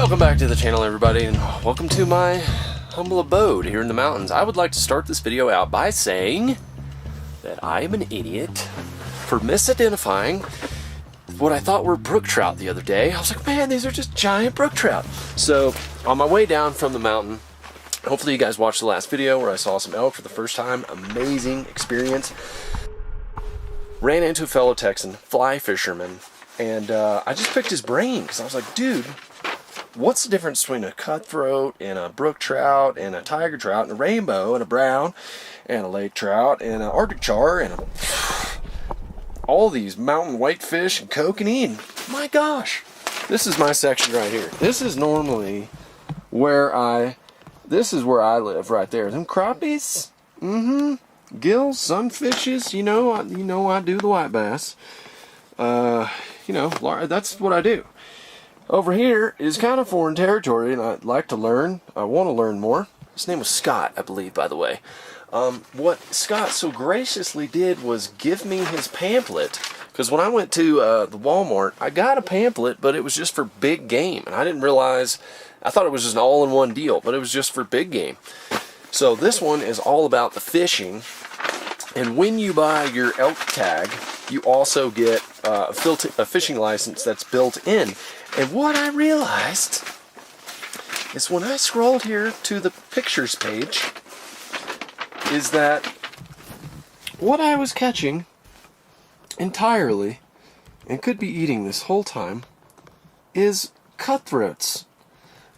Welcome back to the channel, everybody, and welcome to my humble abode here in the mountains. I would like to start this video out by saying that I am an idiot for misidentifying what I thought were brook trout the other day. I was like, man, these are just giant brook trout. So on my way down from the mountain, hopefully you guys watched the last video where I saw some elk for the first time. Amazing experience. Ran into a fellow Texan, fly fisherman, and I just picked his brain because I was like, dude, what's the difference between a cutthroat and a brook trout and a tiger trout and a rainbow and a brown and a lake trout and an Arctic char and all these mountain whitefish and kokanee? And my gosh, this is my section right here. This is normally where this is where I live right there. Them crappies, gills, sunfishes, you know I do the white bass. That's what I do. Over here is kind of foreign territory, and I'd like to learn. I want to learn more. His name was Scott, I believe, by the way. What Scott so graciously did was give me his pamphlet, because when I went to the Walmart, I got a pamphlet, but it was just for big game, and I didn't realize, I thought it was just an all-in-one deal, but it was just for big game. So this one is all about the fishing, and when you buy your elk tag, you also get a fishing license that's built in. And what I realized is when I scrolled here to the pictures page is that what I was catching entirely, and could be eating this whole time, is cutthroats.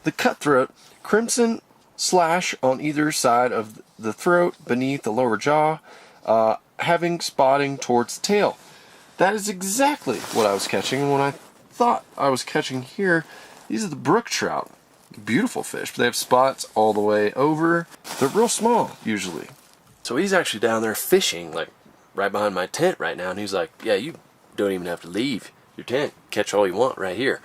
The cutthroat, crimson slash on either side of the throat, beneath the lower jaw, having spotting towards the tail. That is exactly what I was catching. And when I thought I was catching here, these are the brook trout. Beautiful fish, but they have spots all the way over. They're real small usually. So he's actually down there fishing, like right behind my tent right now, and he's like, yeah, you don't even have to leave your tent, catch all you want right here.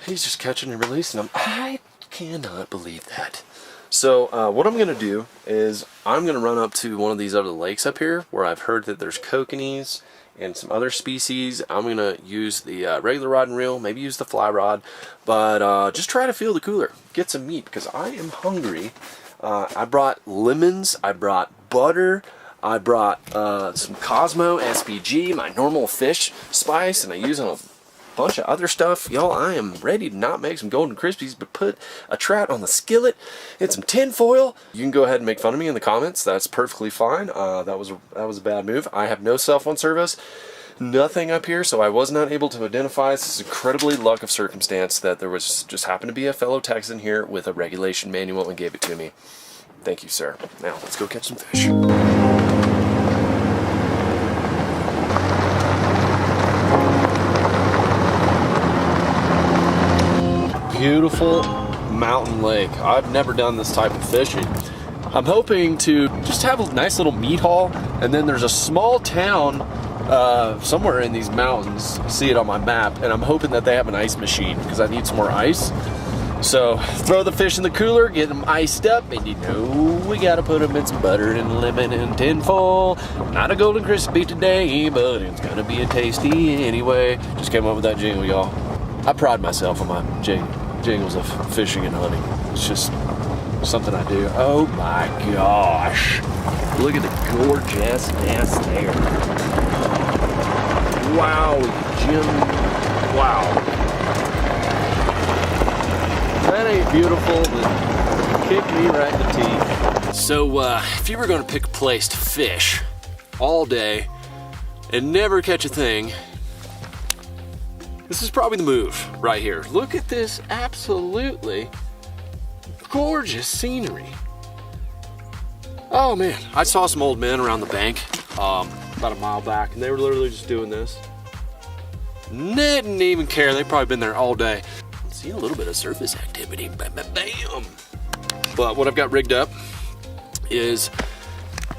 He's just catching and releasing them. I cannot believe that. So what I'm gonna do is I'm gonna run up to one of these other lakes up here where I've heard that there's kokanees and some other species. I'm gonna use the regular rod and reel, maybe use the fly rod, but just try to feel the cooler, get some meat, because I am hungry. I brought lemons, I brought butter, I brought some Cosmo SPG, my normal fish spice, and I use on a bunch of other stuff. Y'all, I am ready to not make some Golden Crispies, but put a trout on the skillet and some tin foil. You can go ahead and make fun of me in the comments. That's perfectly fine. That was a bad move. I have no cell phone service, nothing up here, so I was not able to identify. This is incredibly luck of circumstance that there was just happened to be a fellow Texan here with a regulation manual and gave it to me. Thank you, sir. Now let's go catch some fish. Beautiful mountain lake. I've never done this type of fishing. I'm hoping to just have a nice little meat haul, and then there's a small town somewhere in these mountains. See it on my map, and I'm hoping that they have an ice machine because I need some more ice. So throw the fish in the cooler, get them iced up, and you know we gotta put them in some butter and lemon and tin foil. Not a Golden Crispy today, but it's gonna be a tasty anyway. Just came up with that jingle, y'all. I pride myself on my jingles of fishing and hunting. It's just something I do. Oh my gosh. Look at the gorgeousness there. Wow, Jim. Wow. That ain't beautiful, but kicked me right in the teeth. So if you were going to pick a place to fish all day and never catch a thing, this is probably the move right here. Look at this absolutely gorgeous scenery. Oh man, I saw some old men around the bank about a mile back, and they were literally just doing this. Didn't even care, they've probably been there all day. Seeing a little bit of surface activity, bam, bam, bam. But what I've got rigged up is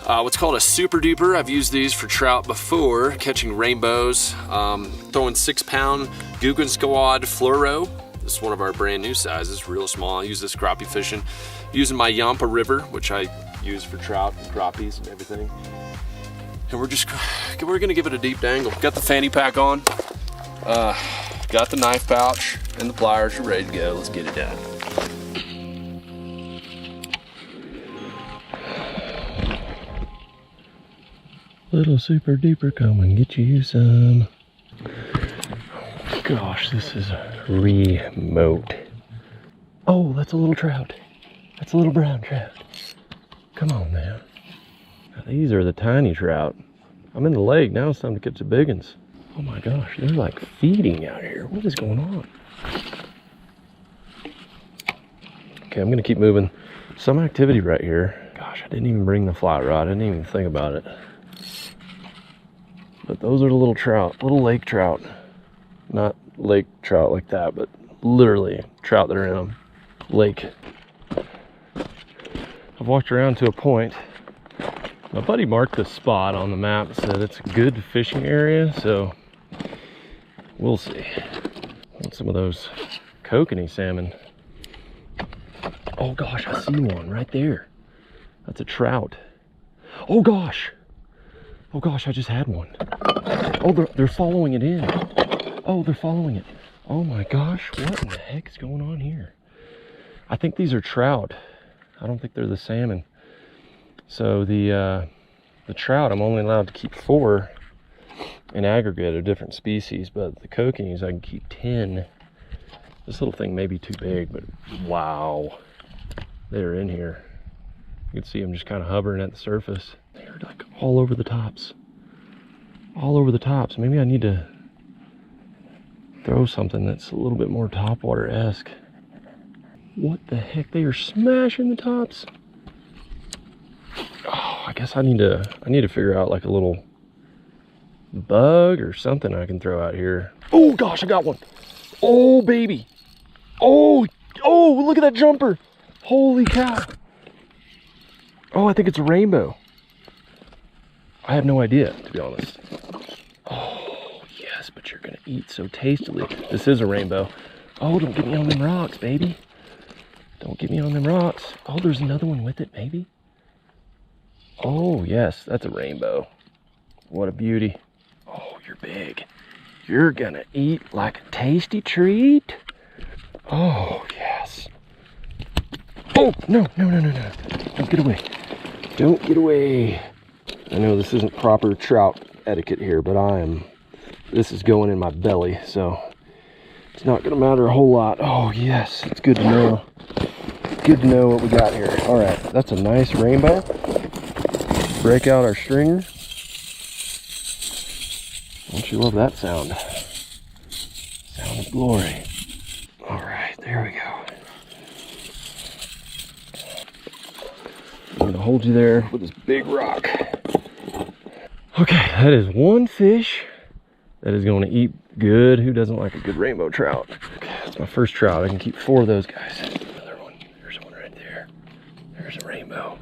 what's called a super duper. I've used these for trout before, catching rainbows, throwing 6-pound Googan Squad Fluoro. This is one of our brand new sizes, real small. I use this crappie fishing, using my Yampa River, which I use for trout and crappies and everything. And we're gonna give it a deep dangle. Got the fanny pack on, got the knife pouch, and the pliers are ready to go. Let's get it done. Little super duper, come and get you some. Gosh, this is remote. Oh, that's a little trout. That's a little brown trout. Come on now. Now, these are the tiny trout. I'm in the lake, now it's time to catch the big ones. Oh my gosh, they're like feeding out here. What is going on? Okay, I'm gonna keep moving. Some activity right here. Gosh, I didn't even bring the fly rod. I didn't even think about it. But those are the little trout, little lake trout. Not lake trout like that, but literally trout that are in a lake. I've walked around to a point. My buddy marked the spot on the map and said it's a good fishing area, so we'll see. Want some of those kokanee salmon. Oh gosh, I see one right there. That's a trout. Oh gosh. Oh gosh, I just had one. Oh, they're following it in. Oh, they're following it. Oh my gosh, what in the heck is going on here? I think these are trout. I don't think they're the salmon. So the trout, I'm only allowed to keep 4 in aggregate of different species, but the kokanees I can keep 10. This little thing may be too big, but wow, they're in here. You can see them just kind of hovering at the surface. They're like all over the tops. All over the tops. Maybe I need to throw something that's a little bit more topwater-esque. What the heck? They are smashing the tops. Oh, I guess I need to figure out like a little bug or something I can throw out here. Oh gosh, I got one. Oh baby. Oh, look at that jumper. Holy cow. Oh, I think it's a rainbow. I have no idea, to be honest. Oh, yes, but you're gonna eat so tastily. This is a rainbow. Oh, don't get me on them rocks, baby. Don't get me on them rocks. Oh, there's another one with it, maybe. Oh, yes, that's a rainbow. What a beauty. Oh, you're big. You're gonna eat like a tasty treat. Oh, yes. Oh, no. Don't get away. Don't get away. I know this isn't proper trout etiquette here, but this is going in my belly, so it's not gonna matter a whole lot. Oh yes, it's good to know. Good to know what we got here. All right, that's a nice rainbow. Break out our stringer. Don't you love that sound? Sound of glory. All right, there we go. I'm gonna hold you there with this big rock. Okay, that is one fish that is going to eat good. Who doesn't like a good rainbow trout? Okay, that's my first trout. I can keep 4 of those guys. Another one. There's one right there. There's a rainbow.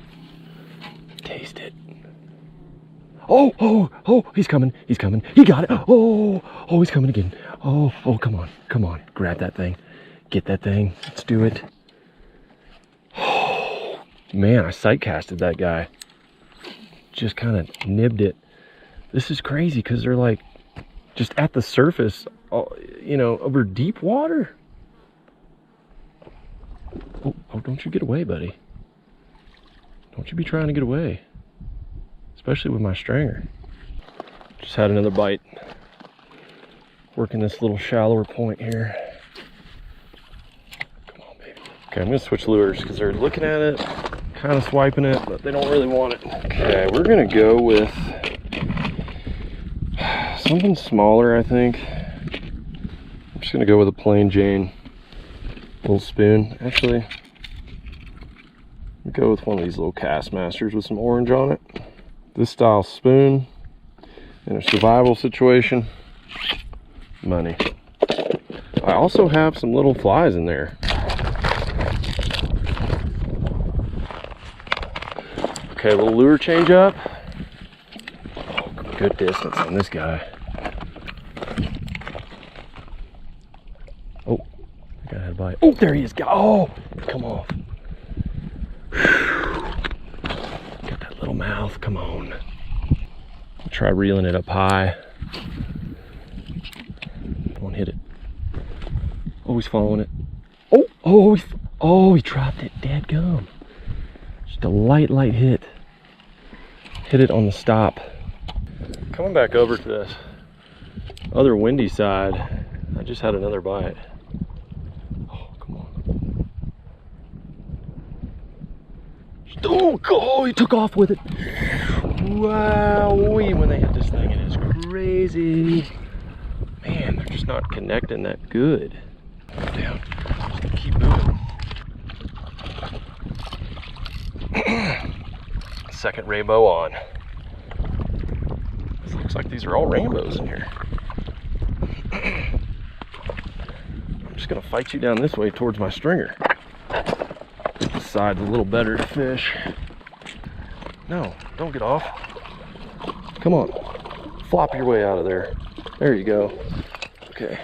Taste it. Oh, he's coming. He's coming. He got it. Oh, he's coming again. Oh, come on. Grab that thing. Get that thing. Let's do it. Oh, man, I sight casted that guy. Just kind of nibbed it. This is crazy because they're like just at the surface, you know, over deep water. Oh, don't you get away, buddy. Don't you be trying to get away. Especially with my stringer. Just had another bite. Working this little shallower point here. Come on, baby. Okay, I'm gonna switch lures because they're looking at it, kind of swiping it, but they don't really want it. Okay, we're gonna go with something smaller, I think. I'm just gonna go with a plain Jane little spoon. Actually, I'll go with one of these little Castmasters with some orange on it. This style spoon in a survival situation, money. I also have some little flies in there. Okay, a little lure change up. Oh, good distance on this guy. Oh, I got a bite. Oh, there he is. Oh, come on. Got that little mouth. Come on. I'll try reeling it up high. Come on, hit it. Oh, he's following it. Oh, oh, oh, he dropped it. Dadgum. Just a light hit. Hit it on the stop. Coming back over to this other windy side, I just had another bite. Oh, come on. Oh, he took off with it. Wow, when they hit this thing, it is crazy. Man, they're just not connecting that good. Down. Just keep moving. Second rainbow on. It looks like these are all rainbows in here. I'm just gonna fight you down this way towards my stringer. This side's a little better to fish. No, don't get off. Come on, flop your way out of there. There you go. Okay.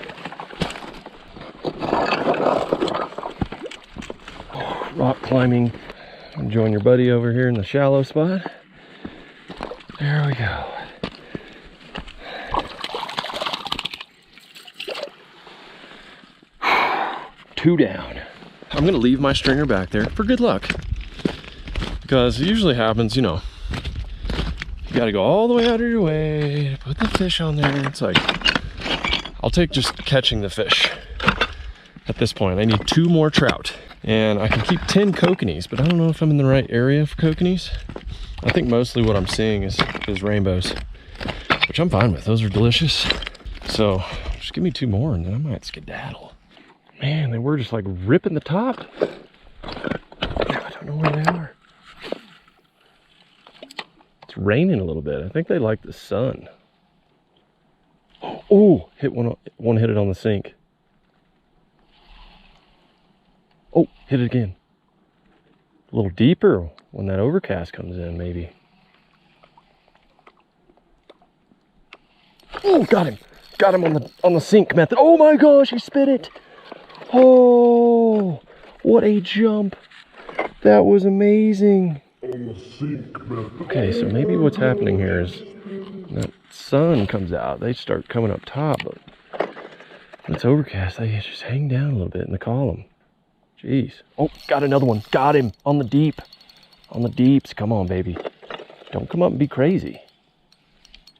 Oh, rock climbing. Join your buddy over here in the shallow spot. There we go. Two down. I'm gonna leave my stringer back there for good luck, because it usually happens, you know, you gotta go all the way out of your way to put the fish on there. It's like, I'll take just catching the fish at this point. I need 2 more trout, and I can keep 10 kokanees, but I don't know if I'm in the right area for kokanees. I think mostly what I'm seeing is rainbows, which I'm fine with. Those are delicious. So just give me 2 more and then I might skedaddle. Man, they were just like ripping the top. I don't know where they are. It's raining a little bit. I think they like the sun. Oh, hit one hit it on the sink. Oh, hit it again. A little deeper when that overcast comes in, maybe. Oh, got him. Got him on the sink method. Oh my gosh, he spit it. Oh, what a jump. That was amazing. Okay, so maybe what's happening here is that sun comes out. They start coming up top, but when it's overcast, they just hang down a little bit in the column. Jeez. Oh, got another one. Got him on the deep. On the deeps. Come on, baby. Don't come up and be crazy.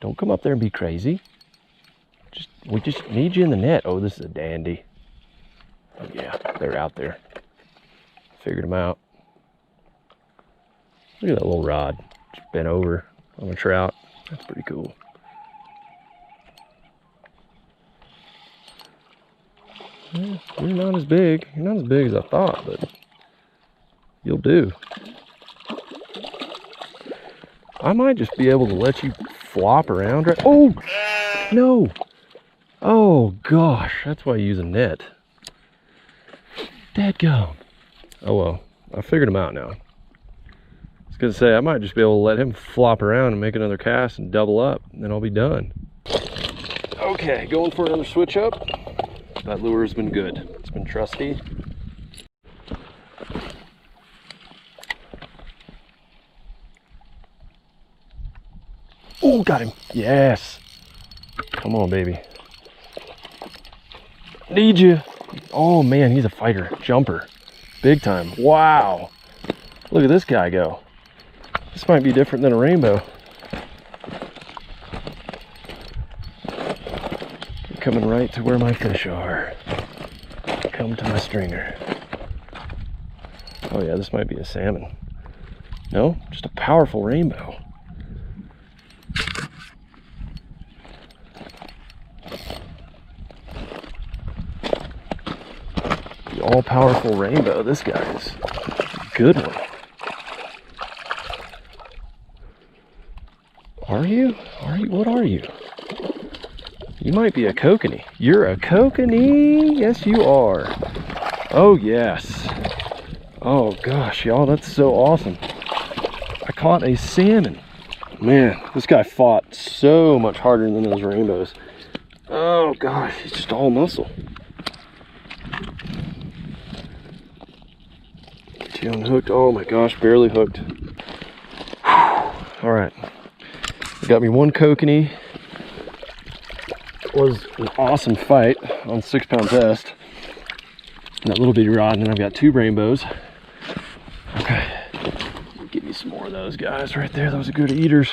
Don't come up there and be crazy. We just need you in the net. Oh, this is a dandy. Oh, yeah, they're out there. Figured them out. Look at that little rod. Just bent over on a trout. That's pretty cool. Yeah, you're not as big. You're not as big as I thought, but you'll do. I might just be able to let you flop around. Right? Oh, no. Oh, gosh. That's why you use a net. Dadgum. Oh, well. I figured him out now. I was going to say, I might just be able to let him flop around and make another cast and double up, and then I'll be done. Okay, going for another switch up. That lure has been good. It's been trusty. Oh, got him. Yes. Come on, baby. Need you. Oh, man, he's a fighter. Jumper. Big time. Wow. Look at this guy go. This might be different than a rainbow. You're coming right to where my fish are. Come to my stringer. Oh yeah, this might be a salmon. No, just a powerful rainbow. The all-powerful rainbow. This guy is a good one. Are you? Are you? What are you? You might be a kokanee. You're a kokanee? Yes, you are. Oh, yes. Oh, gosh, y'all, that's so awesome. I caught a salmon. Man, this guy fought so much harder than those rainbows. Oh, gosh, he's just all muscle. Get you unhooked. Oh, my gosh, barely hooked. All right. Got me one kokanee. Was an awesome fight on 6-pound test. that little bitty rod, and then I've got 2 rainbows. Okay, give you some more of those guys right there. Those are good eaters.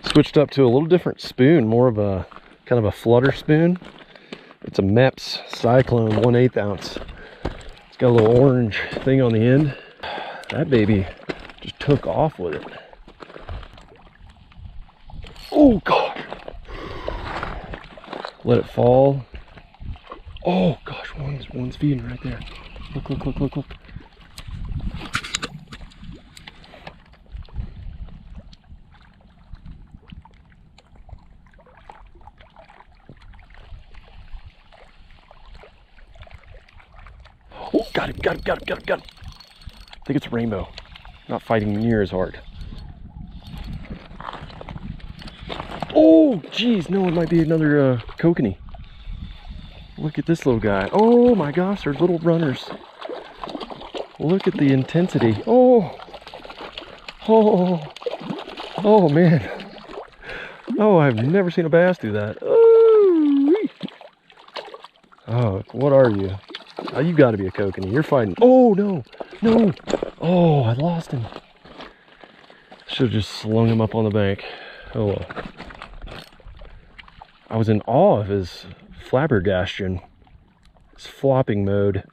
Switched up to a little different spoon, more of a kind of a flutter spoon. It's a Mepps Cyclone 1/8 ounce. It's got a little orange thing on the end. That baby just took off with it. Oh gosh. Let it fall. Oh gosh, one's feeding right there. Look, look, look, look, look. Oh, got him, got him, got him, got him, got him. I think it's a rainbow. Not fighting near as hard. Oh, geez, no, it might be another kokanee. Look at this little guy. Oh my gosh, they're little runners. Look at the intensity. Oh, oh, oh man. Oh, I've never seen a bass do that. Oh, what are you? Oh, you got to be a kokanee. You're fighting. Oh no, no. Oh, I lost him. Should have just slung him up on the bank. Oh well. I was in awe of his flabbergastion, his flopping mode.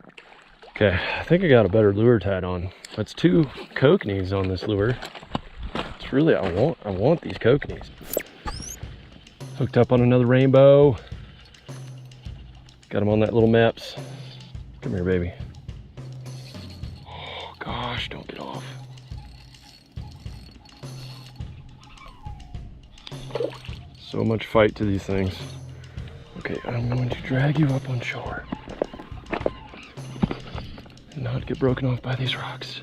Okay, I think I got a better lure tied on. That's 2 kokanees on this lure. It's really, I want these kokanees. Hooked up on another rainbow. Got him on that little Mepps. Come here, baby. Oh gosh, don't get off. So much fight to these things. Okay, I'm going to drag you up on shore. And not get broken off by these rocks.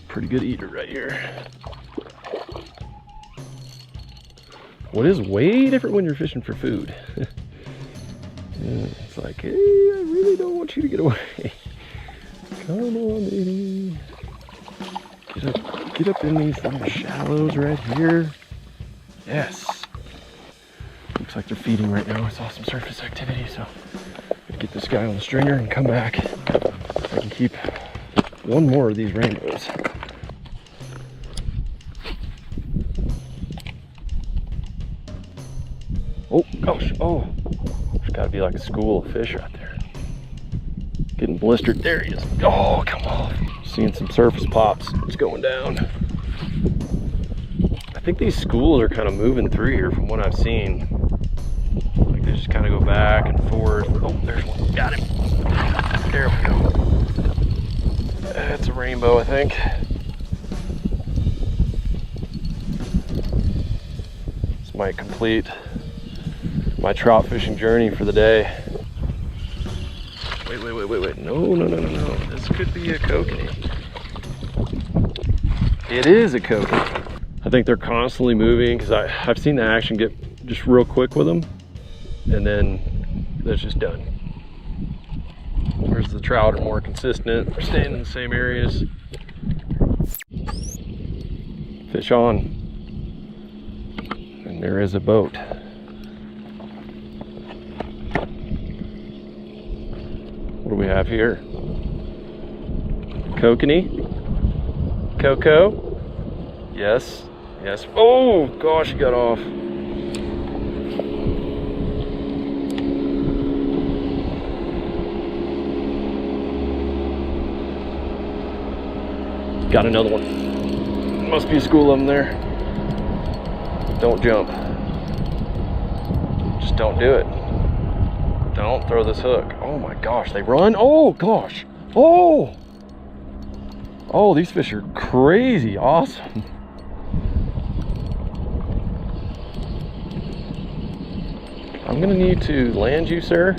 Pretty good eater right here. What is way different when you're fishing for food. Yeah, it's like, hey, I really don't want you to get away. Come on, baby. Get up in these little shallows right here. Yes. Looks like they're feeding right now. I saw some surface activity, so I'm gonna get this guy on the stringer and come back. I can keep one more of these rainbows. Oh gosh, oh. There's gotta be like a school of fish right there. Getting blistered. There he is. Oh, come on. Seeing some surface pops. It's going down. I think these schools are kind of moving through here from what I've seen. Like they just kind of go back and forth. Oh, there's one. Got him. There we go. That's a rainbow, I think. This might complete my trout fishing journey for the day. Wait. No. This could be a kokanee. It is a kokanee. I think they're constantly moving because I've seen the action get just real quick with them, and then that's just done. Whereas the trout are more consistent. They're staying in the same areas. Fish on. And there is a boat. What do we have here? Kokanee? Coco? Yes. Yes. Oh gosh, he got off. Got another one. Must be a school of them there. Don't jump. Just don't do it. Don't throw this hook. Oh my gosh, they run. Oh gosh. Oh. Oh, these fish are crazy awesome. I'm gonna need to land you, sir.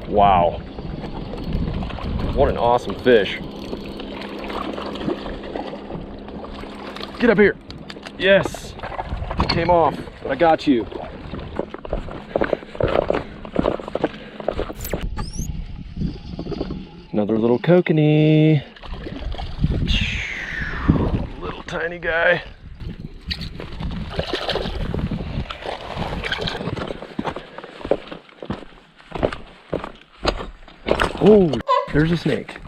Wow. What an awesome fish. Get up here. Yes. It came off, but I got you. Another little kokanee. Little tiny guy. Oh, there's a snake.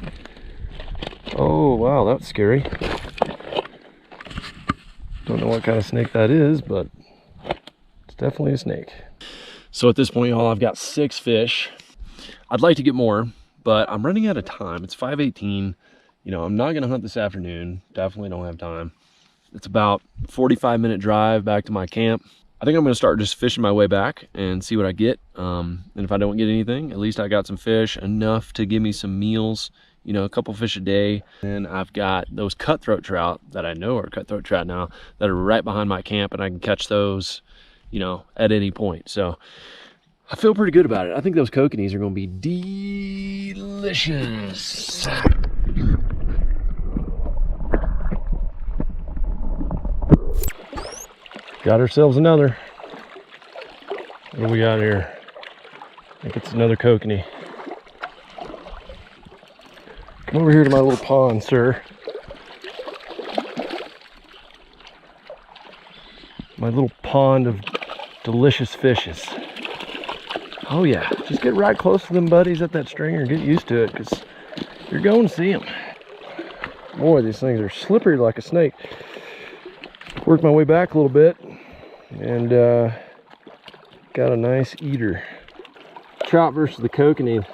Oh, wow, that's scary. Don't know what kind of snake that is, but it's definitely a snake. So at this point, y'all, I've got 6 fish. I'd like to get more, but I'm running out of time. It's 5:18. You know, I'm not gonna hunt this afternoon. Definitely don't have time. It's about 45-minute drive back to my camp. I think I'm gonna start just fishing my way back and see what I get. And if I don't get anything, at least I got some fish, enough to give me some meals, you know, a couple fish a day. And I've got those cutthroat trout that I know are cutthroat trout now that are right behind my camp, and I can catch those, you know, at any point. So I feel pretty good about it. I think those kokanee are gonna be delicious. Got ourselves another. What do we got here? I think it's another kokanee. Come over here to my little pond, sir. My little pond of delicious fishes. Oh yeah, just get right close to them buddies at that stringer and get used to it, because you're going to see them. Boy, these things are slippery like a snake. Worked my way back a little bit and got a nice eater. Trout versus the kokanee.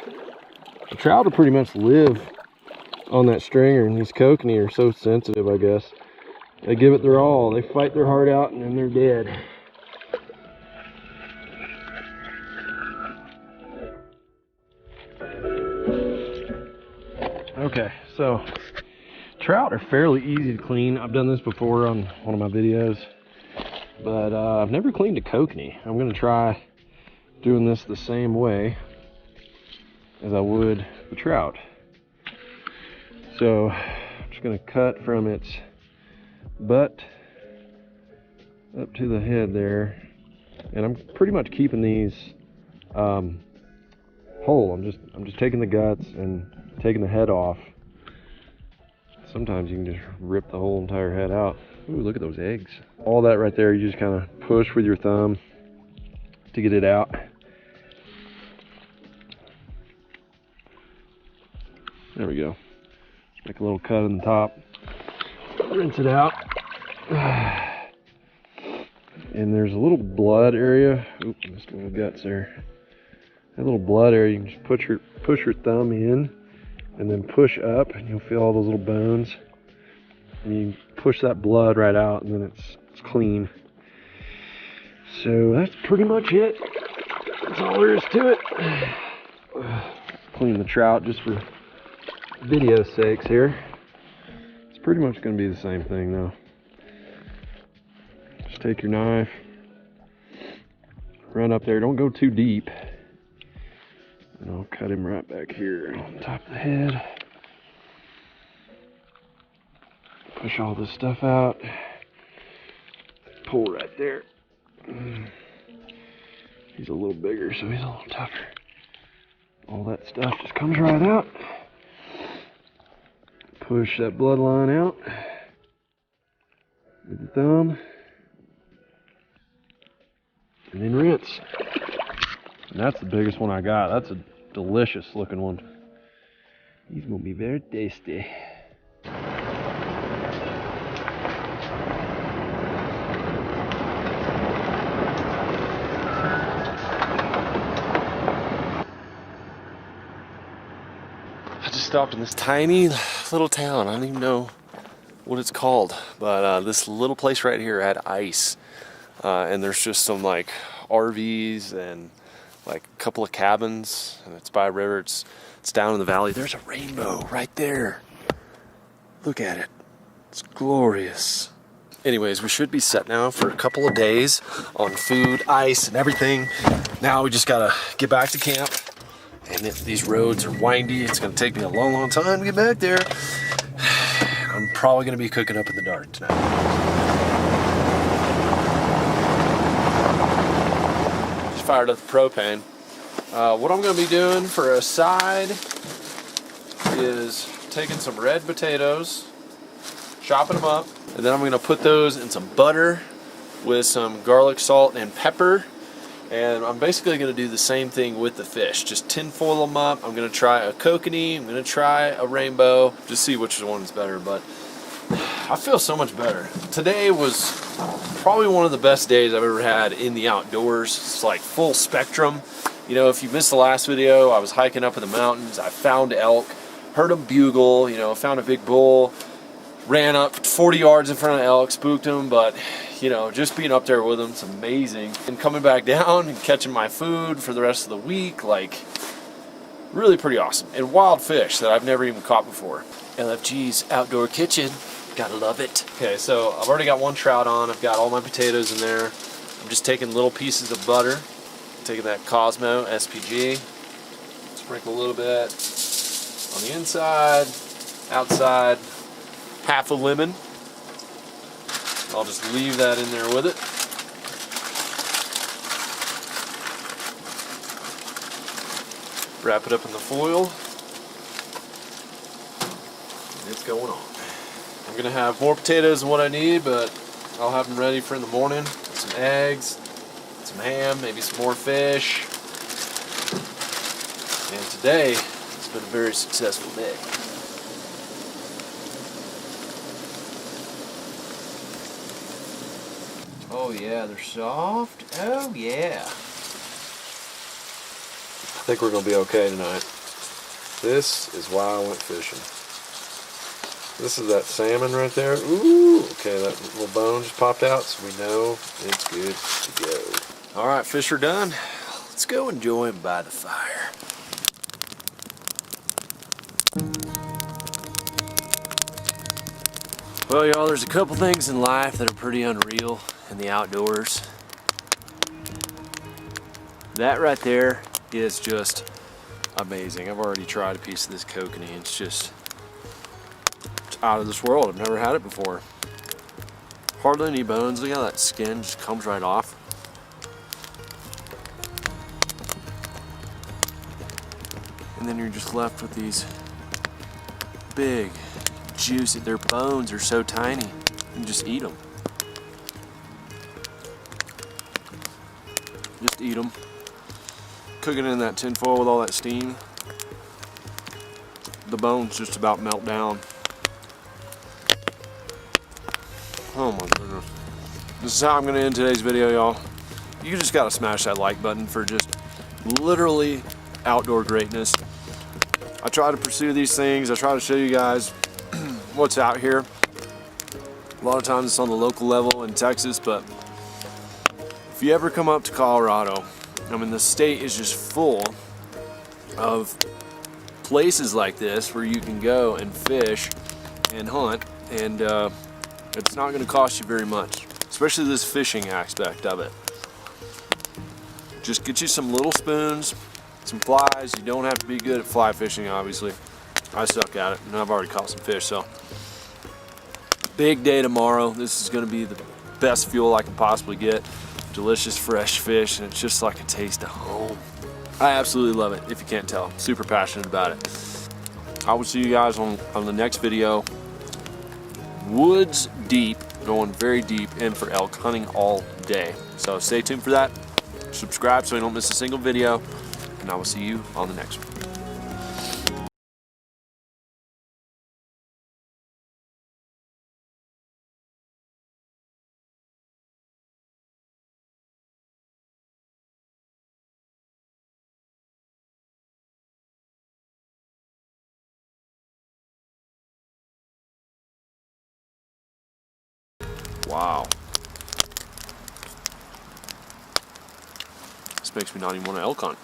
The trout will pretty much live on that stringer, and these kokanee are so sensitive, I guess. They give it their all. They fight their heart out and then they're dead. Okay, so trout are fairly easy to clean. I've done this before on one of my videos, but I've never cleaned a kokanee. I'm going to try doing this the same way as I would the trout. So I'm just going to cut from its butt up to the head there, and I'm pretty much keeping these whole. I'm just taking the guts and taking the head off. Sometimes you can just rip the whole entire head out. Ooh, look at those eggs. All that right there, you just kind of push with your thumb to get it out. There we go. Just make a little cut on the top. Rinse it out. And there's a little blood area. Oop, missed a little guts there. That little blood area, you can just push your thumb in and then push up, and you'll feel all those little bones. And you push that blood right out, and then it's clean. So that's pretty much it. That's all there is to it. Clean the trout just for video sakes here. It's pretty much going to be the same thing though. Just take your knife, run up there. Don't go too deep. And I'll cut him right back here on top of the head. Push all this stuff out. Pull right there. He's a little bigger, so he's a little tougher. All that stuff just comes right out. Push that bloodline out with the thumb. And then rinse. And that's the biggest one I got. That's a delicious looking one. He's gonna be very tasty. I just stopped in this tiny little town. I don't even know what it's called, but this little place right here had ice. And there's just some like RVs and like a couple of cabins, and it's by a river. It's down in the valley. There's a rainbow right there. Look at it. It's glorious. Anyways, we should be set now for a couple of days on food, ice, and everything. Now we just gotta get back to camp. And if these roads are windy, it's gonna take me a long, long time to get back there. I'm probably gonna be cooking up in the dark tonight. Fired up the propane. What I'm going to be doing for a side is taking some red potatoes, chopping them up, and then I'm going to put those in some butter with some garlic, salt, and pepper, And I'm basically going to do the same thing with the fish. Just tinfoil them up. I'm going to try a kokanee. I'm going to try a rainbow. Just see which one is better. But I feel so much better. Today was probably one of the best days I've ever had in the outdoors. It's like full spectrum. You know, if you missed the last video, I was hiking up in the mountains. I found elk, heard them bugle, you know, found a big bull, ran up 40 yards in front of elk, spooked them, but you know, just being up there with them, it's amazing. And coming back down and catching my food for the rest of the week, like, really pretty awesome. And wild fish that I've never even caught before. LFG's outdoor kitchen, gotta love it. Okay, so I've already got one trout on. I've got all my potatoes in there. I'm just taking little pieces of butter, taking that Cosmo SPG, sprinkle a little bit on the inside, outside, half a lemon. I'll just leave that in there with it. Wrap it up in the foil. And it's going on. I'm going to have more potatoes than what I need, but I'll have them ready for in the morning. With some eggs, some ham, maybe some more fish. And today has been a very successful day. Oh yeah, they're soft. Oh yeah. I think we're going to be okay tonight. This is why I went fishing. This is that salmon right there. Ooh, okay, that little bone just popped out, so we know it's good to go. All right, fish are done. Let's go enjoy them by the fire. Well, y'all, there's a couple things in life that are pretty unreal in the outdoors. That right there is just amazing. I've already tried a piece of this kokanee. It's just out of this world. I've never had it before. Hardly any bones. Look how that skin just comes right off. And then you're just left with these big, juicy, their bones are so tiny. You just eat them. Just eat them. Cook it in that tin foil with all that steam. The bones just about melt down. Oh my goodness. This is how I'm going to end today's video, y'all. You just got to smash that like button for just literally outdoor greatness. I try to pursue these things. I try to show you guys what's out here. A lot of times it's on the local level in Texas, but if you ever come up to Colorado, I mean, the state is just full of places like this where you can go and fish and hunt, and it's not going to cost you very much, especially this fishing aspect of it. Just get you some little spoons, some flies. You don't have to be good at fly fishing, obviously. I suck at it, and I've already caught some fish, so. Big day tomorrow. This is going to be the best fuel I can possibly get. Delicious fresh fish, and it's just like a taste of home. I absolutely love it, if you can't tell. Super passionate about it. I will see you guys on the next video. Woods deep, going very deep in for elk hunting all day. So stay tuned for that. Subscribe so you don't miss a single video, and I will see you on the next one. Wow. This makes me not even want to elk hunt.